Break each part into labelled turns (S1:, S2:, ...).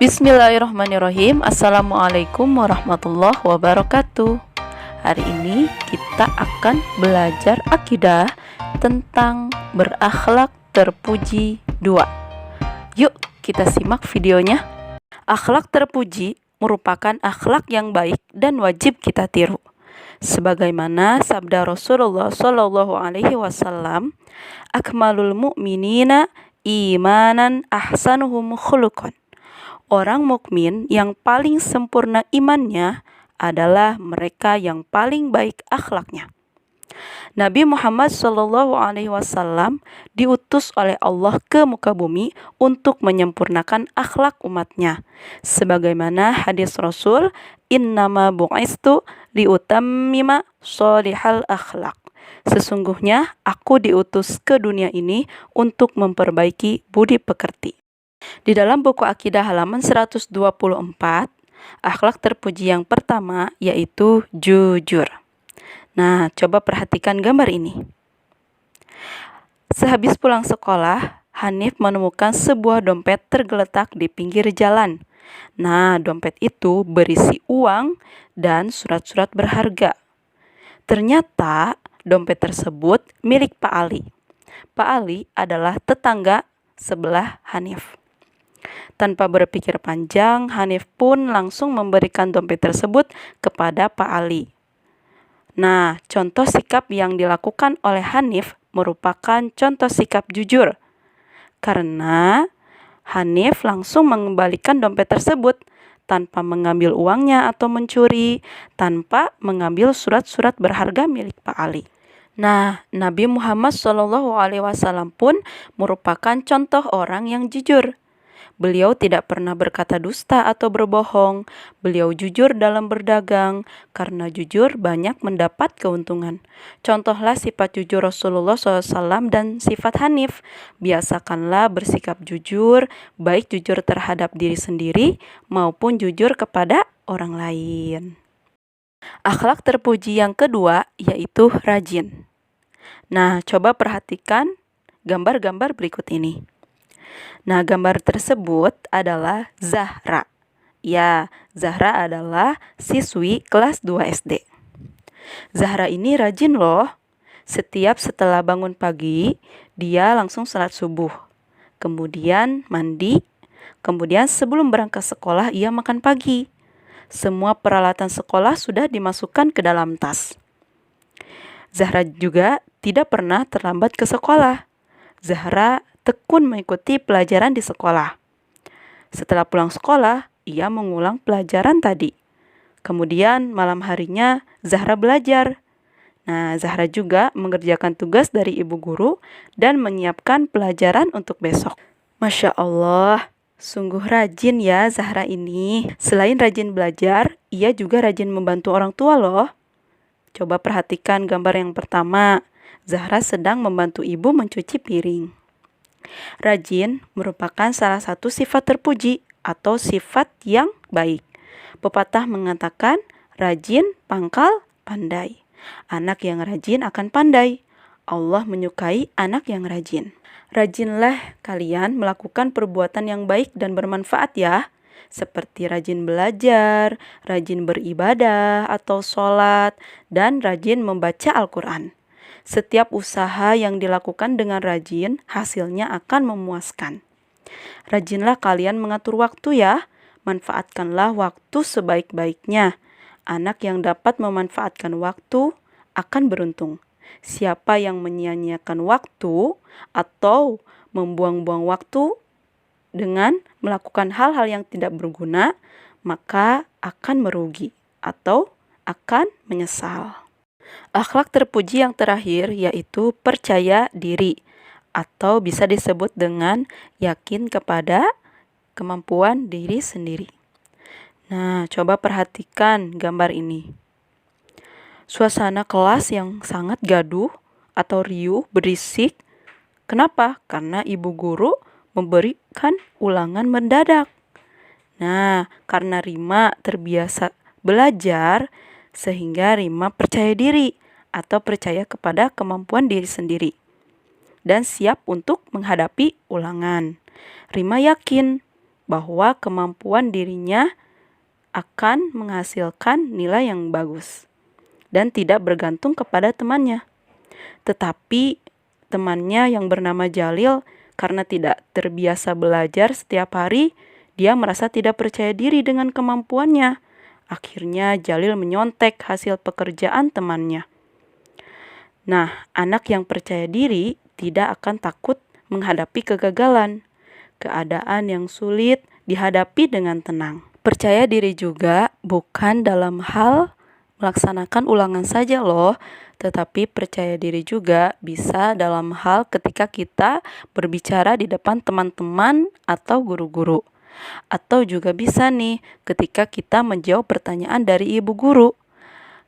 S1: Bismillahirrahmanirrahim. Assalamualaikum warahmatullahi wabarakatuh. Hari ini kita akan belajar akidah tentang berakhlak terpuji 2. Yuk kita simak videonya. Akhlak terpuji merupakan akhlak yang baik dan wajib kita tiru. Sebagaimana sabda Rasulullah Shallallahu Alaihi Wasallam, "Akmalul mu'minina imanan ahsanuhum khuluqan." Orang mukmin yang paling sempurna imannya adalah mereka yang paling baik akhlaknya. Nabi Muhammad SAW diutus oleh Allah ke muka bumi untuk menyempurnakan akhlak umatnya. Sebagaimana hadis Rasul, "Innama bu'istu liutammima sholihal akhlak." Sesungguhnya aku diutus ke dunia ini untuk memperbaiki budi pekerti. Di dalam buku Akidah halaman 124, akhlak terpuji yang pertama yaitu jujur. Nah, coba perhatikan gambar ini. Sehabis pulang sekolah, Hanif menemukan sebuah dompet tergeletak di pinggir jalan. Nah, dompet itu berisi uang dan surat-surat berharga. Ternyata dompet tersebut milik Pak Ali. Pak Ali adalah tetangga sebelah Hanif. Tanpa berpikir panjang, Hanif pun langsung memberikan dompet tersebut kepada Pak Ali. Nah, contoh sikap yang dilakukan oleh Hanif merupakan contoh sikap jujur. Karena Hanif langsung mengembalikan dompet tersebut tanpa mengambil uangnya atau mencuri, tanpa mengambil surat-surat berharga milik Pak Ali. Nah, Nabi Muhammad SAW pun merupakan contoh orang yang jujur. Beliau tidak pernah berkata dusta atau berbohong. Beliau jujur dalam berdagang, karena jujur banyak mendapat keuntungan. Contohlah sifat jujur Rasulullah SAW dan sifat Hanif. Biasakanlah bersikap jujur, baik jujur terhadap diri sendiri maupun jujur kepada orang lain. Akhlak terpuji yang kedua yaitu rajin. Nah, coba perhatikan gambar-gambar berikut ini. Nah, gambar tersebut adalah Zahra. Ya, Zahra adalah siswi kelas 2 SD. Zahra ini rajin loh. Setiap setelah bangun pagi, dia langsung salat subuh. Kemudian mandi. Kemudian sebelum berangkat sekolah, ia makan pagi. Semua peralatan sekolah sudah dimasukkan ke dalam tas. Zahra juga tidak pernah terlambat ke sekolah. Zahra tekun mengikuti pelajaran di sekolah. Setelah pulang sekolah, ia mengulang pelajaran tadi. Kemudian malam harinya Zahra belajar. Nah, Zahra juga mengerjakan tugas dari ibu guru dan menyiapkan pelajaran untuk besok. Masya Allah, sungguh rajin ya Zahra ini. Selain rajin belajar, ia juga rajin membantu orang tua loh. Coba perhatikan gambar yang pertama. Zahra sedang membantu ibu mencuci piring. Rajin merupakan salah satu sifat terpuji atau sifat yang baik. Pepatah mengatakan, rajin pangkal pandai. Anak yang rajin akan pandai. Allah menyukai anak yang rajin. Rajinlah kalian melakukan perbuatan yang baik dan bermanfaat ya. Seperti rajin belajar, rajin beribadah atau sholat, dan rajin membaca Al-Quran. Setiap usaha yang dilakukan dengan rajin, hasilnya akan memuaskan. Rajinlah kalian mengatur waktu ya. Manfaatkanlah waktu sebaik-baiknya. Anak yang dapat memanfaatkan waktu akan beruntung. Siapa yang menyia-nyiakan waktu atau membuang-buang waktu dengan melakukan hal-hal yang tidak berguna, maka akan merugi atau akan menyesal. Akhlak terpuji yang terakhir yaitu percaya diri atau bisa disebut dengan yakin kepada kemampuan diri sendiri. Nah, coba perhatikan gambar ini. Suasana kelas yang sangat gaduh atau riuh, berisik. Kenapa? Karena ibu guru memberikan ulangan mendadak. Nah, karena Rima terbiasa belajar, sehingga Rima percaya diri atau percaya kepada kemampuan diri sendiri dan siap untuk menghadapi ulangan. Rima yakin bahwa kemampuan dirinya akan menghasilkan nilai yang bagus dan tidak bergantung kepada temannya. Tetapi temannya yang bernama Jalil karena tidak terbiasa belajar setiap hari, dia merasa tidak percaya diri dengan kemampuannya. Akhirnya Jalil menyontek hasil pekerjaan temannya. Nah, anak yang percaya diri tidak akan takut menghadapi kegagalan. Keadaan yang sulit dihadapi dengan tenang. Percaya diri juga bukan dalam hal melaksanakan ulangan saja loh, tetapi percaya diri juga bisa dalam hal ketika kita berbicara di depan teman-teman atau guru-guru. Atau juga bisa nih ketika kita menjawab pertanyaan dari ibu guru.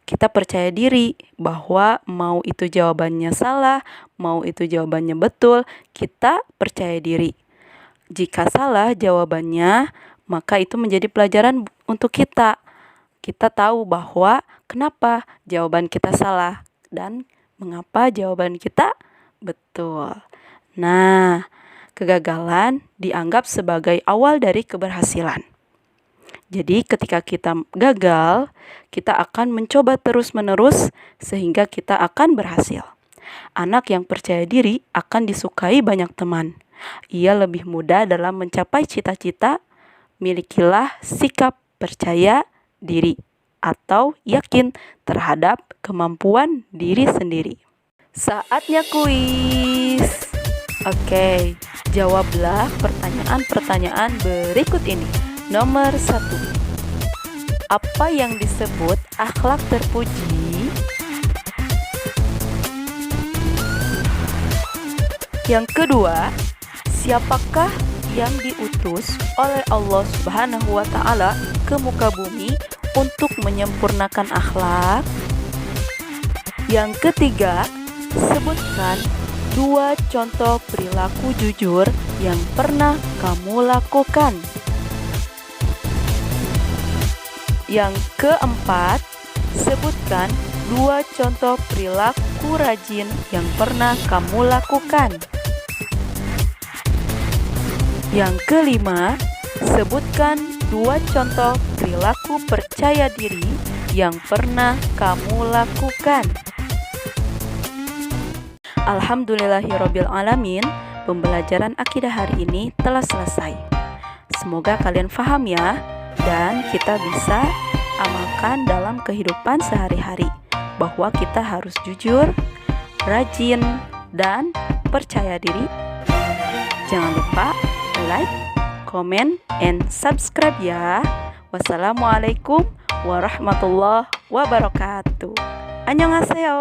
S1: Kita percaya diri bahwa mau itu jawabannya salah, mau itu jawabannya betul, kita percaya diri. Jika salah jawabannya, maka itu menjadi pelajaran untuk kita. Kita tahu bahwa kenapa jawaban kita salah dan mengapa jawaban kita betul. Nah, kegagalan dianggap sebagai awal dari keberhasilan. Jadi ketika kita gagal, kita akan mencoba terus-menerus sehingga kita akan berhasil. Anak yang percaya diri akan disukai banyak teman. Ia lebih mudah dalam mencapai cita-cita. Milikilah sikap percaya diri atau yakin terhadap kemampuan diri sendiri. Saatnya kuis. Oke, jawablah pertanyaan-pertanyaan berikut ini. Nomor 1. Apa yang disebut akhlak terpuji? Yang kedua, siapakah yang diutus oleh Allah Subhanahu wa Ta'ala ke muka bumi untuk menyempurnakan akhlak? Yang ketiga, sebutkan 2 contoh perilaku jujur yang pernah kamu lakukan. Yang keempat, sebutkan 2 contoh perilaku rajin yang pernah kamu lakukan. Yang kelima, sebutkan 2 contoh perilaku percaya diri yang pernah kamu lakukan. Alhamdulillahirrabbilalamin, pembelajaran akidah hari ini telah selesai. Semoga kalian paham ya, dan kita bisa amalkan dalam kehidupan sehari-hari bahwa kita harus jujur, rajin, dan percaya diri. Jangan lupa like, comment, and subscribe ya. Wassalamualaikum warahmatullahi wabarakatuh. Annyeonghaseyo.